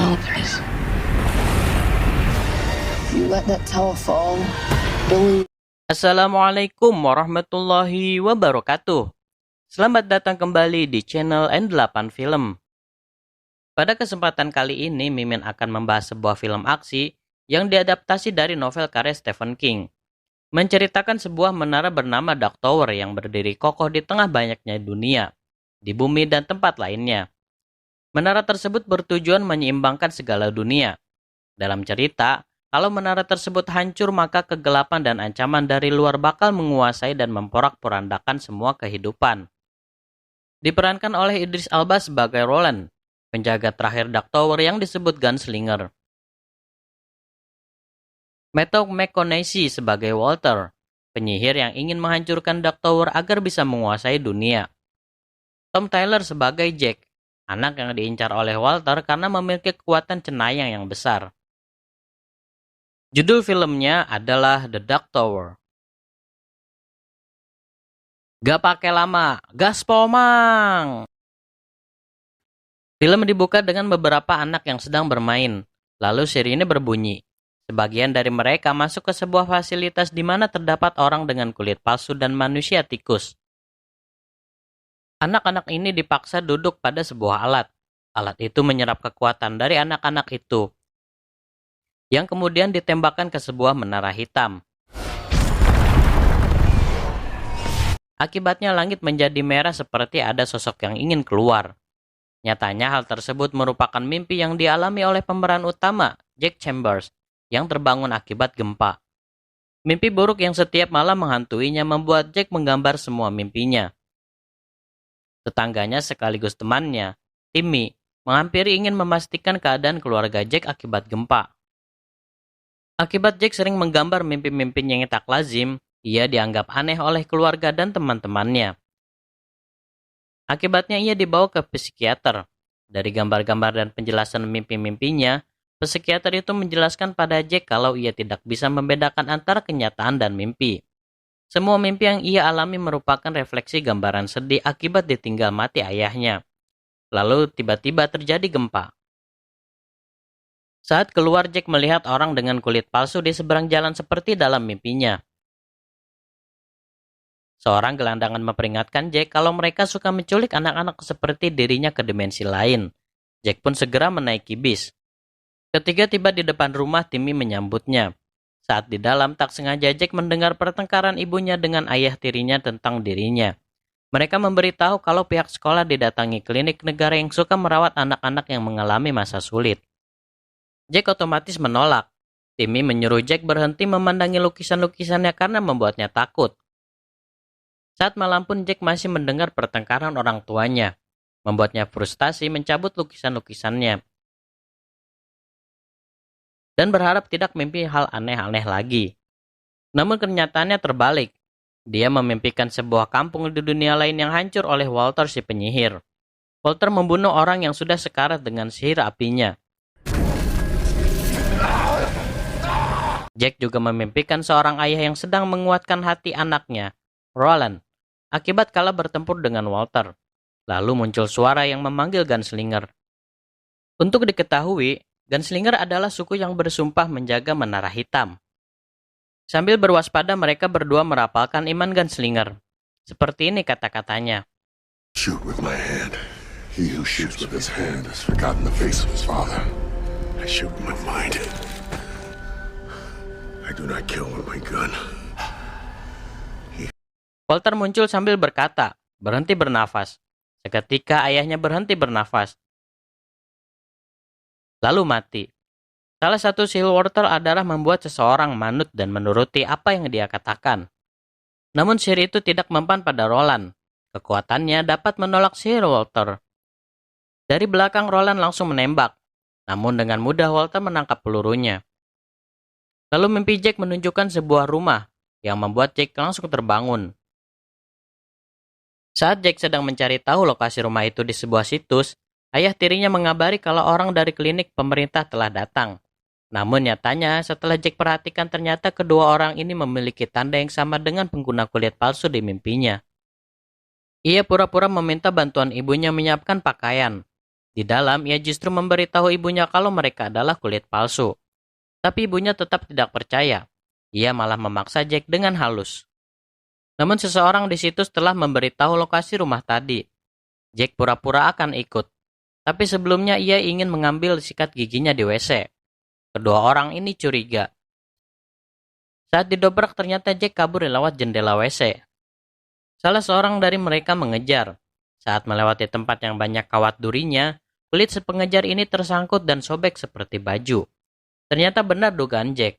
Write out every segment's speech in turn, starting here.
Walters. You let that tower fall, Billy. Assalamualaikum warahmatullahi wabarakatuh. Selamat datang kembali di channel N8 Film. Pada kesempatan kali ini, Mimin akan membahas sebuah film aksi yang diadaptasi dari novel karya Stephen King. Menceritakan sebuah menara bernama Dark Tower yang berdiri kokoh di tengah banyaknya dunia, di bumi dan tempat lainnya. Menara tersebut bertujuan menyeimbangkan segala dunia. Dalam cerita, kalau menara tersebut hancur, maka kegelapan dan ancaman dari luar bakal menguasai dan memporak-porandakan semua kehidupan. Diperankan oleh Idris Elba sebagai Roland, penjaga terakhir Dark Tower yang disebut Gunslinger. Matthew McConaughey sebagai Walter, penyihir yang ingin menghancurkan Dark Tower agar bisa menguasai dunia. Tom Tyler sebagai Jack, anak yang diincar oleh Walter karena memiliki kekuatan cenayang yang besar. Judul filmnya adalah The Dark Tower. Gak pakai lama, gaspol mang! Film dibuka dengan beberapa anak yang sedang bermain, lalu sirine berbunyi. Sebagian dari mereka masuk ke sebuah fasilitas di mana terdapat orang dengan kulit palsu dan manusia tikus. Anak-anak ini dipaksa duduk pada sebuah alat. Alat itu menyerap kekuatan dari anak-anak itu, yang kemudian ditembakkan ke sebuah menara hitam. Akibatnya langit menjadi merah seperti ada sosok yang ingin keluar. Nyatanya hal tersebut merupakan mimpi yang dialami oleh pemeran utama, Jack Chambers, yang terbangun akibat gempa. Mimpi buruk yang setiap malam menghantuinya membuat Jack menggambar semua mimpinya. Tetangganya sekaligus temannya, Timmy, menghampiri ingin memastikan keadaan keluarga Jack akibat gempa. Akibat Jack sering menggambar mimpi-mimpinya yang tak lazim, ia dianggap aneh oleh keluarga dan teman-temannya. Akibatnya ia dibawa ke psikiater. Dari gambar-gambar dan penjelasan mimpi-mimpinya, psikiater itu menjelaskan pada Jack kalau ia tidak bisa membedakan antara kenyataan dan mimpi. Semua mimpi yang ia alami merupakan refleksi gambaran sedih akibat ditinggal mati ayahnya. Lalu tiba-tiba terjadi gempa. Saat keluar, Jack melihat orang dengan kulit palsu di seberang jalan seperti dalam mimpinya. Seorang gelandangan memperingatkan Jack kalau mereka suka menculik anak-anak seperti dirinya ke dimensi lain. Jack pun segera menaiki bis. Ketika tiba di depan rumah, Timmy menyambutnya. Saat di dalam, tak sengaja Jack mendengar pertengkaran ibunya dengan ayah tirinya tentang dirinya. Mereka memberitahu kalau pihak sekolah didatangi klinik negara yang suka merawat anak-anak yang mengalami masa sulit. Jack otomatis menolak. Timmy menyuruh Jack berhenti memandangi lukisan-lukisannya karena membuatnya takut. Saat malam pun Jack masih mendengar pertengkaran orang tuanya, membuatnya frustasi mencabut lukisan-lukisannya. Dan berharap tidak mimpi hal aneh-aneh lagi. Namun kenyataannya terbalik. Dia memimpikan sebuah kampung di dunia lain yang hancur oleh Walter si penyihir. Walter membunuh orang yang sudah sekarat dengan sihir apinya. Jack juga memimpikan seorang ayah yang sedang menguatkan hati anaknya, Roland, akibat kalah bertempur dengan Walter. Lalu muncul suara yang memanggil Gunslinger. Untuk diketahui, Gunslinger adalah suku yang bersumpah menjaga menara hitam. Sambil berwaspada, mereka berdua merapalkan iman Gunslinger. Seperti ini kata-katanya. Shoot with my hand. He who shoots with his hand has forgotten the face of his father. I shoot with my mind. I do not kill with my gun. Walter muncul sambil berkata, berhenti bernafas. Seketika ayahnya berhenti bernafas, lalu mati. Salah satu sihir Walter adalah membuat seseorang manut dan menuruti apa yang dia katakan. Namun sihir itu tidak mempan pada Roland. Kekuatannya dapat menolak sihir Walter. Dari belakang Roland langsung menembak. Namun dengan mudah Walter menangkap pelurunya. Lalu mimpi Jack menunjukkan sebuah rumah yang membuat Jack langsung terbangun. Saat Jack sedang mencari tahu lokasi rumah itu di sebuah situs, ayah tirinya mengabari kalau orang dari klinik pemerintah telah datang. Namun nyatanya setelah Jack perhatikan ternyata kedua orang ini memiliki tanda yang sama dengan pengguna kulit palsu di mimpinya. Ia pura-pura meminta bantuan ibunya menyiapkan pakaian. Di dalam, ia justru memberitahu ibunya kalau mereka adalah kulit palsu. Tapi ibunya tetap tidak percaya. Ia malah memaksa Jack dengan halus. Namun seseorang di situ telah memberitahu lokasi rumah tadi. Jack pura-pura akan ikut. Tapi sebelumnya ia ingin mengambil sikat giginya di WC. Kedua orang ini curiga. Saat didobrak ternyata Jack kabur lewat jendela WC. Salah seorang dari mereka mengejar. Saat melewati tempat yang banyak kawat durinya, kulit si pengejar ini tersangkut dan sobek seperti baju. Ternyata benar dugaan Jack.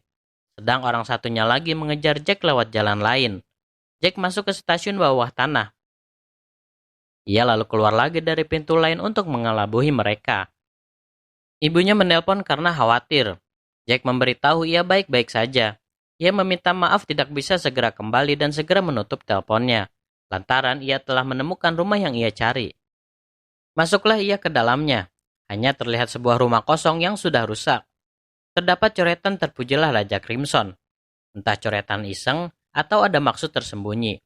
Sedang orang satunya lagi mengejar Jack lewat jalan lain. Jack masuk ke stasiun bawah tanah. Ia lalu keluar lagi dari pintu lain untuk mengelabuhi mereka. Ibunya menelpon karena khawatir. Jack memberitahu ia baik-baik saja. Ia meminta maaf tidak bisa segera kembali dan segera menutup teleponnya. Lantaran ia telah menemukan rumah yang ia cari. Masuklah ia ke dalamnya. Hanya terlihat sebuah rumah kosong yang sudah rusak. Terdapat coretan terpujilah Raja Crimson. Entah coretan iseng atau ada maksud tersembunyi.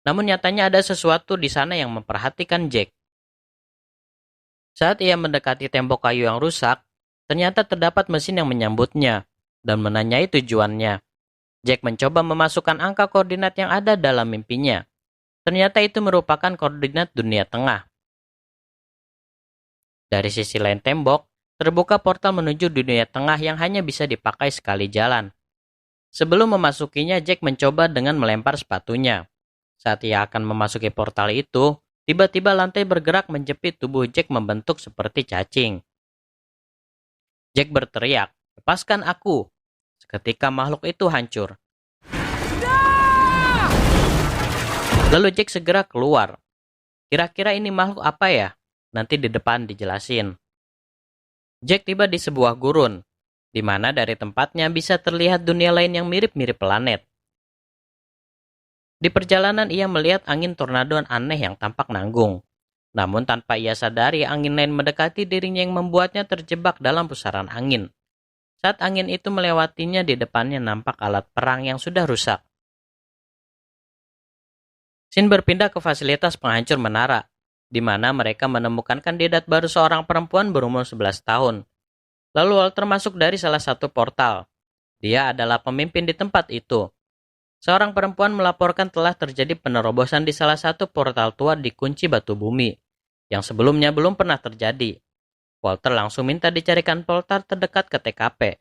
Namun nyatanya ada sesuatu di sana yang memperhatikan Jack. Saat ia mendekati tembok kayu yang rusak, ternyata terdapat mesin yang menyambutnya dan menanyai tujuannya. Jack mencoba memasukkan angka koordinat yang ada dalam mimpinya. Ternyata itu merupakan koordinat dunia tengah. Dari sisi lain tembok, terbuka portal menuju dunia tengah yang hanya bisa dipakai sekali jalan. Sebelum memasukinya, Jack mencoba dengan melempar sepatunya. Saat ia akan memasuki portal itu, tiba-tiba lantai bergerak menjepit tubuh Jack membentuk seperti cacing. Jack berteriak, "Lepaskan aku!" Seketika makhluk itu hancur. Lalu Jack segera keluar. Kira-kira ini makhluk apa ya? Nanti di depan dijelasin. Jack tiba di sebuah gurun, di mana dari tempatnya bisa terlihat dunia lain yang mirip-mirip planet. Di perjalanan ia melihat angin tornado aneh yang tampak nanggung. Namun tanpa ia sadari angin lain mendekati dirinya yang membuatnya terjebak dalam pusaran angin. Saat angin itu melewatinya di depannya nampak alat perang yang sudah rusak. Scene berpindah ke fasilitas penghancur menara, di mana mereka menemukan kandidat baru seorang perempuan berumur 11 tahun. Lalu Walter masuk dari salah satu portal. Dia adalah pemimpin di tempat itu. Seorang perempuan melaporkan telah terjadi penerobosan di salah satu portal tua di kunci batu bumi, yang sebelumnya belum pernah terjadi. Walter langsung minta dicarikan portal terdekat ke TKP.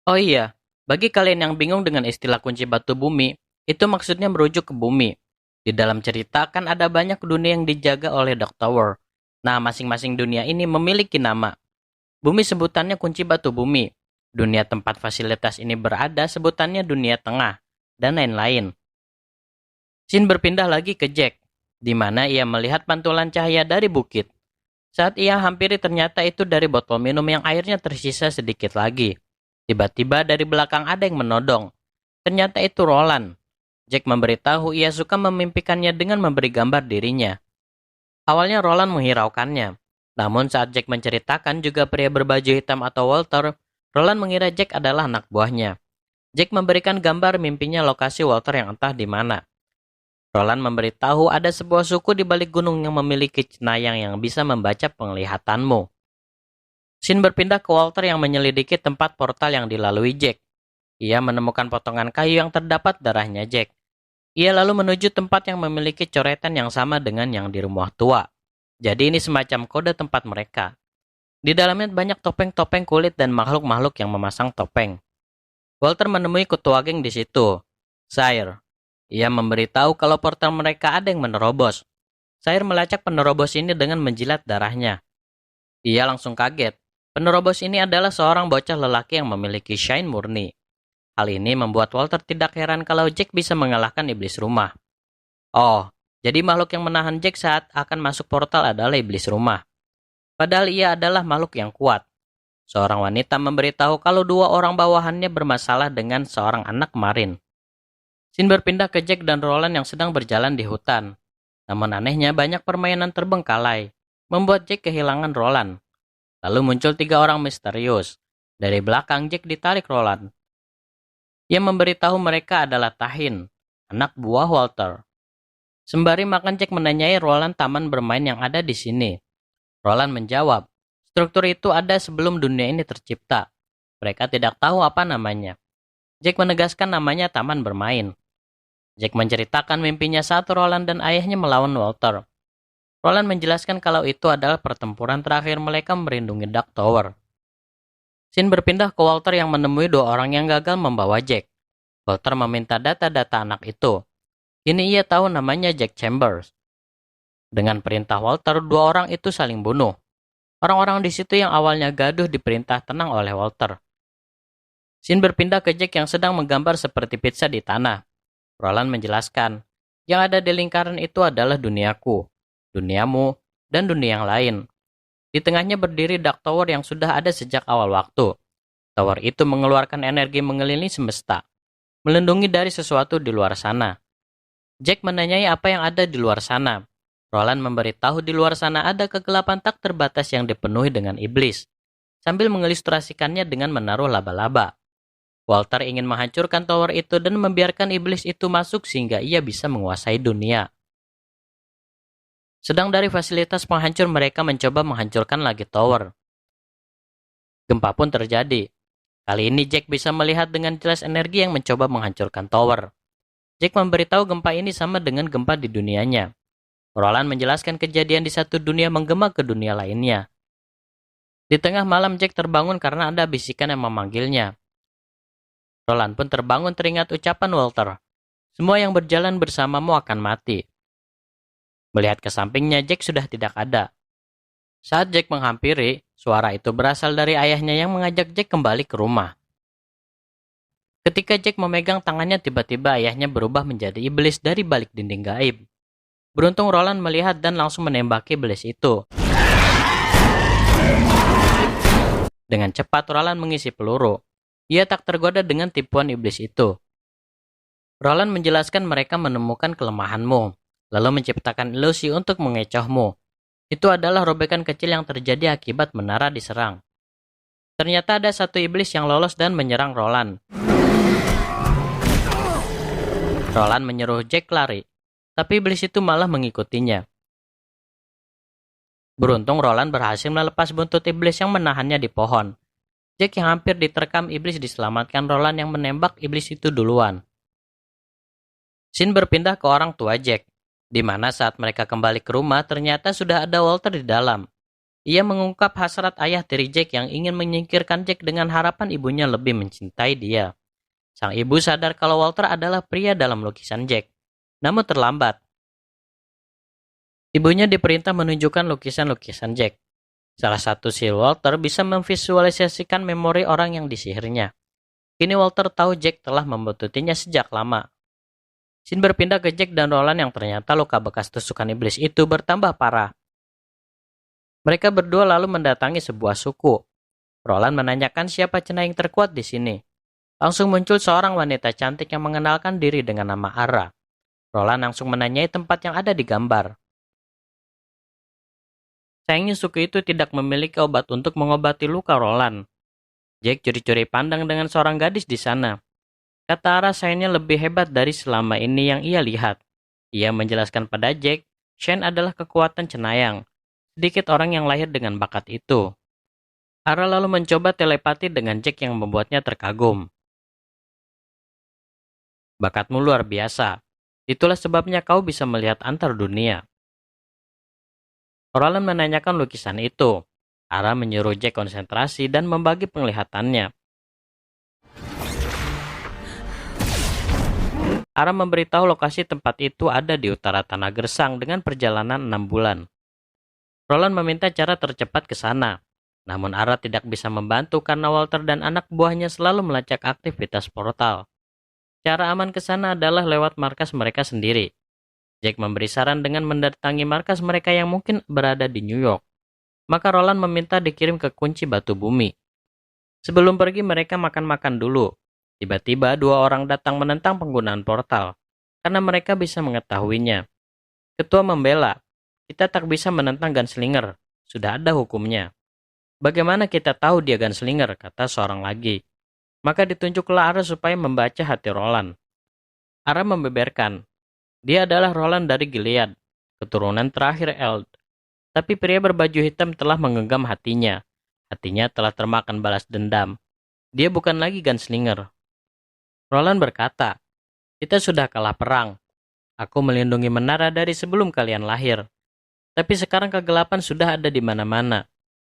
Oh iya, bagi kalian yang bingung dengan istilah kunci batu bumi, itu maksudnya merujuk ke bumi. Di dalam cerita kan ada banyak dunia yang dijaga oleh Dark Tower. Nah, masing-masing dunia ini memiliki nama. Bumi sebutannya kunci batu bumi. Dunia tempat fasilitas ini berada sebutannya dunia tengah, dan lain-lain. Scene berpindah lagi ke Jack, di mana ia melihat pantulan cahaya dari bukit. Saat ia hampiri ternyata itu dari botol minum yang airnya tersisa sedikit lagi. Tiba-tiba dari belakang ada yang menodong. Ternyata itu Roland. Jack memberitahu ia suka memimpikannya dengan memberi gambar dirinya. Awalnya Roland menghiraukannya. Namun saat Jack menceritakan juga pria berbaju hitam atau Walter, Roland mengira Jack adalah anak buahnya. Jack memberikan gambar mimpinya lokasi Walter yang entah di mana. Roland memberitahu ada sebuah suku di balik gunung yang memiliki cenayang yang bisa membaca penglihatanmu. Scene berpindah ke Walter yang menyelidiki tempat portal yang dilalui Jack. Ia menemukan potongan kayu yang terdapat darahnya Jack. Ia lalu menuju tempat yang memiliki coretan yang sama dengan yang di rumah tua. Jadi ini semacam kode tempat mereka. Di dalamnya banyak topeng-topeng kulit dan makhluk-makhluk yang memasang topeng. Walter menemui ketua geng di situ, Sire. Ia memberitahu kalau portal mereka ada yang menerobos. Sire melacak penerobos ini dengan menjilat darahnya. Ia langsung kaget. Penerobos ini adalah seorang bocah lelaki yang memiliki shine murni. Hal ini membuat Walter tidak heran kalau Jack bisa mengalahkan iblis rumah. Oh, jadi makhluk yang menahan Jack saat akan masuk portal adalah iblis rumah. Padahal ia adalah makhluk yang kuat. Seorang wanita memberitahu kalau dua orang bawahannya bermasalah dengan seorang anak kemarin. Scene berpindah ke Jack dan Roland yang sedang berjalan di hutan. Namun anehnya banyak permainan terbengkalai, membuat Jack kehilangan Roland. Lalu muncul 3 orang misterius. Dari belakang Jack ditarik Roland. Ia memberitahu mereka adalah Tahin, anak buah Walter. Sembari makan Jack menanyai Roland taman bermain yang ada di sini. Roland menjawab, struktur itu ada sebelum dunia ini tercipta. Mereka tidak tahu apa namanya. Jack menegaskan namanya taman bermain. Jack menceritakan mimpinya saat Roland dan ayahnya melawan Walter. Roland menjelaskan kalau itu adalah pertempuran terakhir mereka melindungi Dark Tower. Scene berpindah ke Walter yang menemui dua orang yang gagal membawa Jack. Walter meminta data-data anak itu. Kini ia tahu namanya Jack Chambers. Dengan perintah Walter, dua orang itu saling bunuh. Orang-orang di situ yang awalnya gaduh diperintah tenang oleh Walter. Scene berpindah ke Jack yang sedang menggambar seperti pizza di tanah. Roland menjelaskan, yang ada di lingkaran itu adalah duniaku, duniamu, dan dunia yang lain. Di tengahnya berdiri Dark Tower yang sudah ada sejak awal waktu. Tower itu mengeluarkan energi mengelilingi semesta, melindungi dari sesuatu di luar sana. Jack menanyai apa yang ada di luar sana. Roland memberitahu di luar sana ada kegelapan tak terbatas yang dipenuhi dengan iblis, sambil mengilustrasikannya dengan menaruh laba-laba. Walter ingin menghancurkan tower itu dan membiarkan iblis itu masuk sehingga ia bisa menguasai dunia. Sedang dari fasilitas penghancur mereka mencoba menghancurkan lagi tower. Gempa pun terjadi. Kali ini Jack bisa melihat dengan jelas energi yang mencoba menghancurkan tower. Jack memberitahu gempa ini sama dengan gempa di dunianya. Roland menjelaskan kejadian di satu dunia menggema ke dunia lainnya. Di tengah malam Jack terbangun karena ada bisikan yang memanggilnya. Roland pun terbangun teringat ucapan Walter, semua yang berjalan bersamamu akan mati. Melihat ke sampingnya, Jack sudah tidak ada. Saat Jack menghampiri, suara itu berasal dari ayahnya yang mengajak Jack kembali ke rumah. Ketika Jack memegang tangannya, tiba-tiba ayahnya berubah menjadi iblis dari balik dinding gaib. Beruntung Roland melihat dan langsung menembaki iblis itu. Dengan cepat Roland mengisi peluru. Ia tak tergoda dengan tipuan iblis itu. Roland menjelaskan mereka menemukan kelemahanmu, lalu menciptakan ilusi untuk mengecohmu. Itu adalah robekan kecil yang terjadi akibat menara diserang. Ternyata ada satu iblis yang lolos dan menyerang Roland. Roland menyuruh Jack lari, tapi iblis itu malah mengikutinya. Beruntung Roland berhasil melepas buntut iblis yang menahannya di pohon. Jack yang hampir diterkam iblis diselamatkan Roland yang menembak iblis itu duluan. Scene berpindah ke orang tua Jack, di mana saat mereka kembali ke rumah ternyata sudah ada Walter di dalam. Ia mengungkap hasrat ayah tiri Jack yang ingin menyingkirkan Jack dengan harapan ibunya lebih mencintai dia. Sang ibu sadar kalau Walter adalah pria dalam lukisan Jack, namun terlambat. Ibunya diperintah menunjukkan lukisan-lukisan Jack. Salah satu sihir Walter bisa memvisualisasikan memori orang yang disihirnya. Kini Walter tahu Jack telah membuntutinya sejak lama. Scene berpindah ke Jack dan Roland yang ternyata luka bekas tusukan iblis itu bertambah parah. Mereka berdua lalu mendatangi sebuah suku. Roland menanyakan siapa cenayang terkuat di sini. Langsung muncul seorang wanita cantik yang mengenalkan diri dengan nama Ara. Roland langsung menanyai tempat yang ada di gambar. Sayangnya suku itu tidak memiliki obat untuk mengobati luka Roland. Jack curi-curi pandang dengan seorang gadis di sana. Kata Ara sayangnya lebih hebat dari selama ini yang ia lihat. Ia menjelaskan pada Jack, Shane adalah kekuatan cenayang. Sedikit orang yang lahir dengan bakat itu. Ara lalu mencoba telepati dengan Jack yang membuatnya terkagum. Bakatmu luar biasa. Itulah sebabnya kau bisa melihat antar dunia. Roland menanyakan lukisan itu. Ara menyuruh Jack konsentrasi dan membagi penglihatannya. Ara memberitahu lokasi tempat itu ada di utara Tanah Gersang dengan perjalanan 6 bulan. Roland meminta cara tercepat ke sana. Namun Ara tidak bisa membantu karena Walter dan anak buahnya selalu melacak aktivitas portal. Cara aman ke sana adalah lewat markas mereka sendiri. Jack memberi saran dengan mendatangi markas mereka yang mungkin berada di New York. Maka Roland meminta dikirim ke kunci batu bumi. Sebelum pergi mereka makan-makan dulu. Tiba-tiba dua orang datang menentang penggunaan portal, karena mereka bisa mengetahuinya. Ketua membela, kita tak bisa menentang gunslinger, sudah ada hukumnya. Bagaimana kita tahu dia gunslinger, kata seorang lagi. Maka ditunjuklah Ara supaya membaca hati Roland. Ara membeberkan, dia adalah Roland dari Gilead, keturunan terakhir Eld. Tapi pria berbaju hitam telah menggenggam hatinya. Hatinya telah termakan balas dendam. Dia bukan lagi gunslinger. Roland berkata, "Kita sudah kalah perang. Aku melindungi menara dari sebelum kalian lahir. Tapi sekarang kegelapan sudah ada di mana-mana.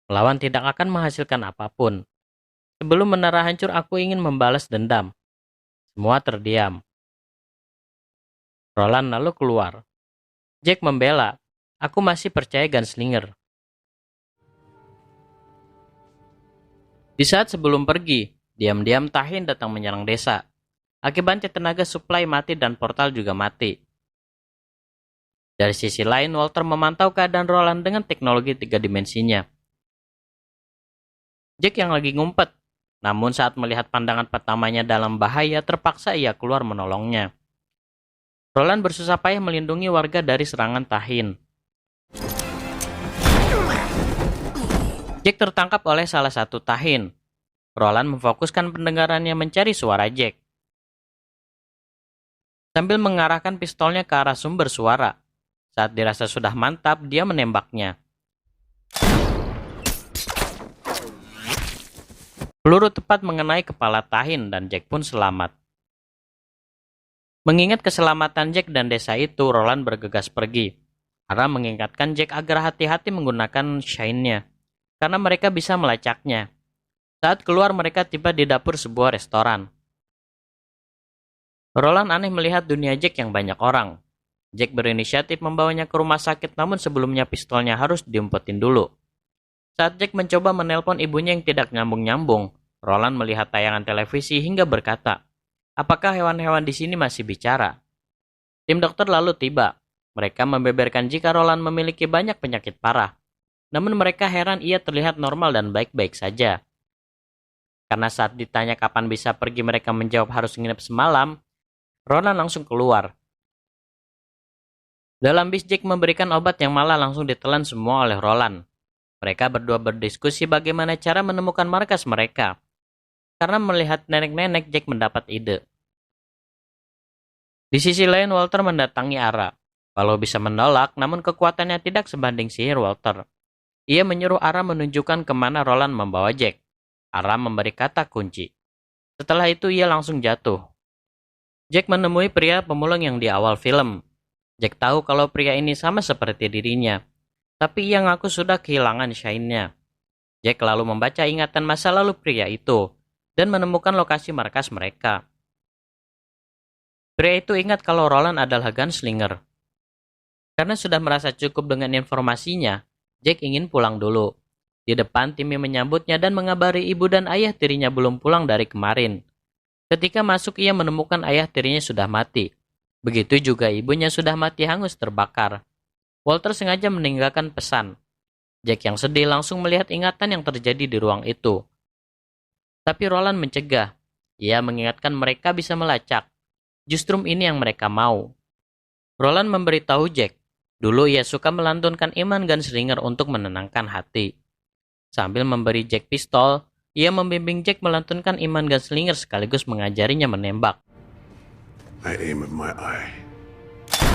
Melawan tidak akan menghasilkan apapun. Sebelum menara hancur, aku ingin membalas dendam." Semua terdiam. Roland lalu keluar. Jack membela, "Aku masih percaya gunslinger." Di saat sebelum pergi, diam-diam Tahin datang menyerang desa. Akibatnya tenaga suplai mati dan portal juga mati. Dari sisi lain, Walter memantau keadaan Roland dengan teknologi 3 dimensinya. Jack yang lagi ngumpet, namun saat melihat pandangan pertamanya dalam bahaya, terpaksa ia keluar menolongnya. Roland bersusah payah melindungi warga dari serangan Tahin. Jack tertangkap oleh salah satu Tahin. Roland memfokuskan pendengarannya mencari suara Jack. Sambil mengarahkan pistolnya ke arah sumber suara. Saat dirasa sudah mantap, dia menembaknya. Peluru tepat mengenai kepala Tahin dan Jack pun selamat. Mengingat keselamatan Jack dan desa itu, Roland bergegas pergi. Ara mengingatkan Jack agar hati-hati menggunakan shine-nya, karena mereka bisa melacaknya. Saat keluar, mereka tiba di dapur sebuah restoran. Roland aneh melihat dunia Jack yang banyak orang. Jack berinisiatif membawanya ke rumah sakit, namun sebelumnya pistolnya harus diumpetin dulu. Saat Jack mencoba menelpon ibunya yang tidak nyambung-nyambung, Roland melihat tayangan televisi hingga berkata, "Apakah hewan-hewan di sini masih bicara?" Tim dokter lalu tiba. Mereka membeberkan jika Roland memiliki banyak penyakit parah. Namun mereka heran ia terlihat normal dan baik-baik saja. Karena saat ditanya kapan bisa pergi, mereka menjawab harus nginep semalam. Roland langsung keluar. Dalam bis, Jack memberikan obat yang malah langsung ditelan semua oleh Roland. Mereka berdua berdiskusi bagaimana cara menemukan markas mereka. Karena melihat nenek-nenek, Jack mendapat ide. Di sisi lain, Walter mendatangi Ara. Walau bisa menolak, namun kekuatannya tidak sebanding sihir Walter. Ia menyuruh Ara menunjukkan kemana Roland membawa Jack. Ara memberi kata kunci. Setelah itu ia langsung jatuh. Jack menemui pria pemulung yang di awal film. Jack tahu kalau pria ini sama seperti dirinya, tapi ia ngaku sudah kehilangan shine-nya. Jack lalu membaca ingatan masa lalu pria itu, dan menemukan lokasi markas mereka. Pria itu ingat kalau Roland adalah gunslinger. Karena sudah merasa cukup dengan informasinya, Jack ingin pulang dulu. Di depan, Timmy menyambutnya dan mengabari ibu dan ayah tirinya belum pulang dari kemarin. Ketika masuk, ia menemukan ayah tirinya sudah mati. Begitu juga ibunya sudah mati hangus terbakar. Walter sengaja meninggalkan pesan. Jack yang sedih langsung melihat ingatan yang terjadi di ruang itu. Tapi Roland mencegah. Ia mengingatkan mereka bisa melacak. Justru ini yang mereka mau. Roland memberitahu Jack, dulu ia suka melantunkan iman gunslinger untuk menenangkan hati. Sambil memberi Jack pistol, ia membimbing Jack melantunkan iman gunslinger sekaligus mengajarinya menembak. I aim with my eye.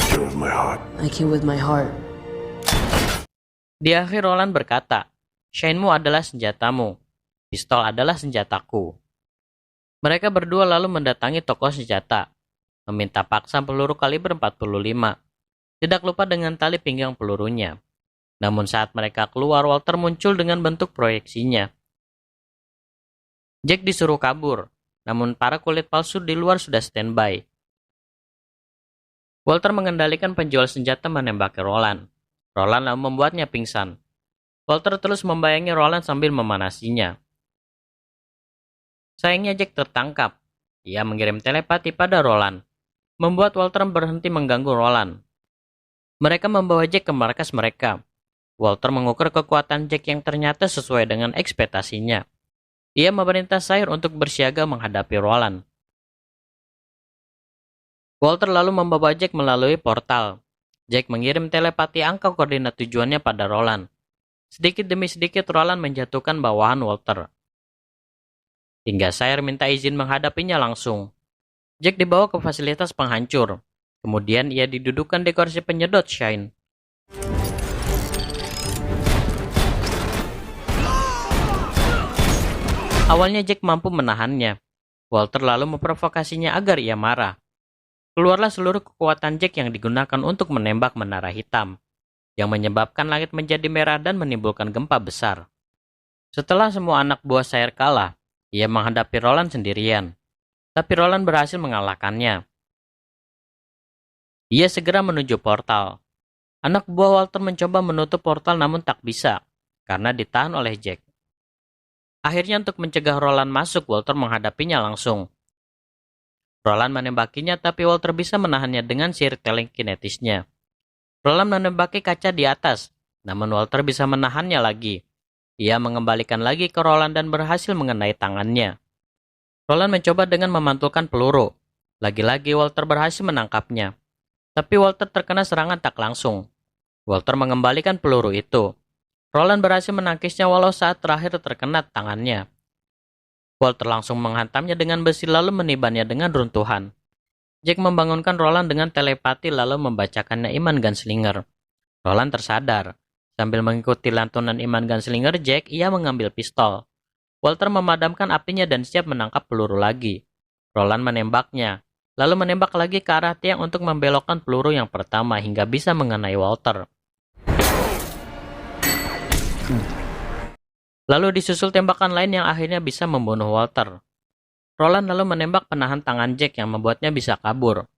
Kill with my heart. I kill with my heart. Di akhir Roland berkata, "Shine-mu adalah senjatamu. Pistol adalah senjataku." Mereka berdua lalu mendatangi toko senjata, meminta paksa peluru kaliber 45. Tidak lupa dengan tali pinggang pelurunya. Namun saat mereka keluar, Walter muncul dengan bentuk proyeksinya. Jack disuruh kabur, namun para kulit palsu di luar sudah standby. Walter mengendalikan penjual senjata menembaki Roland. Roland lalu membuatnya pingsan. Walter terus membayangi Roland sambil memanasinya. Sayangnya Jack tertangkap. Ia mengirim telepati pada Roland, membuat Walter berhenti mengganggu Roland. Mereka membawa Jack ke markas mereka. Walter mengukur kekuatan Jack yang ternyata sesuai dengan ekspektasinya. Ia memerintah Sair untuk bersiaga menghadapi Roland. Walter lalu membawa Jack melalui portal. Jack mengirim telepati angka koordinat tujuannya pada Roland. Sedikit demi sedikit Roland menjatuhkan bawahan Walter. Hingga Sair minta izin menghadapinya langsung. Jack dibawa ke fasilitas penghancur. Kemudian ia didudukkan di kursi penyedot shine. Awalnya Jack mampu menahannya. Walter lalu memprovokasinya agar ia marah. Keluarlah seluruh kekuatan Jack yang digunakan untuk menembak menara hitam, yang menyebabkan langit menjadi merah dan menimbulkan gempa besar. Setelah semua anak buah Sayer kalah, ia menghadapi Roland sendirian. Tapi Roland berhasil mengalahkannya. Ia segera menuju portal. Anak buah Walter mencoba menutup portal namun tak bisa, karena ditahan oleh Jack. Akhirnya untuk mencegah Roland masuk, Walter menghadapinya langsung. Roland menembakinya tapi Walter bisa menahannya dengan sihir telekinetisnya. Roland menembaki kaca di atas, namun Walter bisa menahannya lagi. Ia mengembalikan lagi ke Roland dan berhasil mengenai tangannya. Roland mencoba dengan memantulkan peluru. Lagi-lagi Walter berhasil menangkapnya. Tapi Walter terkena serangan tak langsung. Walter mengembalikan peluru itu. Roland berhasil menangkisnya walau saat terakhir terkena tangannya. Walter langsung menghantamnya dengan besi lalu menibannya dengan runtuhan. Jack membangunkan Roland dengan telepati lalu membacakannya Iman Gunslinger. Roland tersadar. Sambil mengikuti lantunan Iman Gunslinger Jack, ia mengambil pistol. Walter memadamkan apinya dan siap menangkap peluru lagi. Roland menembaknya, lalu menembak lagi ke arah tiang untuk membelokkan peluru yang pertama hingga bisa mengenai Walter. Lalu disusul tembakan lain yang akhirnya bisa membunuh Walter. Roland lalu menembak penahan tangan Jack yang membuatnya bisa kabur.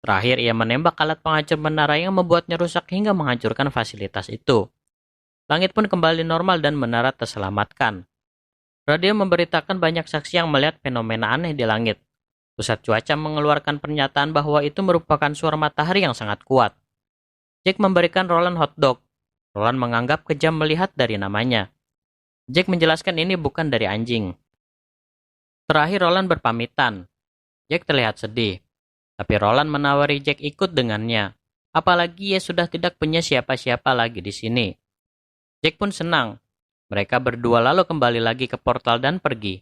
Terakhir ia menembak alat penghancur menara yang membuatnya rusak hingga menghancurkan fasilitas itu. Langit pun kembali normal dan menara terselamatkan. Radio memberitakan banyak saksi yang melihat fenomena aneh di langit. Pusat cuaca mengeluarkan pernyataan bahwa itu merupakan suara matahari yang sangat kuat. Jack memberikan Roland hotdog. Roland menganggap kejam melihat dari namanya. Jack menjelaskan ini bukan dari anjing. Terakhir Roland berpamitan. Jack terlihat sedih. Tapi Roland menawari Jack ikut dengannya. Apalagi ia sudah tidak punya siapa-siapa lagi di sini. Jack pun senang. Mereka berdua lalu kembali lagi ke portal dan pergi.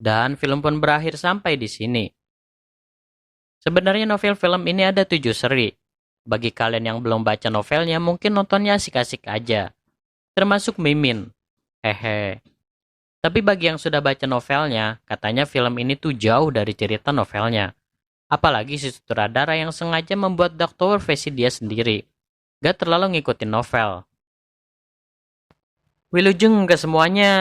Dan film pun berakhir sampai di sini. Sebenarnya novel film ini ada 7 seri. Bagi kalian yang belum baca novelnya, mungkin nontonnya asik-asik aja. Termasuk Mimin. Hehe. Tapi bagi yang sudah baca novelnya, katanya film ini tuh jauh dari cerita novelnya. Apalagi si sutradara yang sengaja membuat Dark Tower versi dia sendiri. Gak terlalu ngikutin novel. Wilujeng ke semuanya.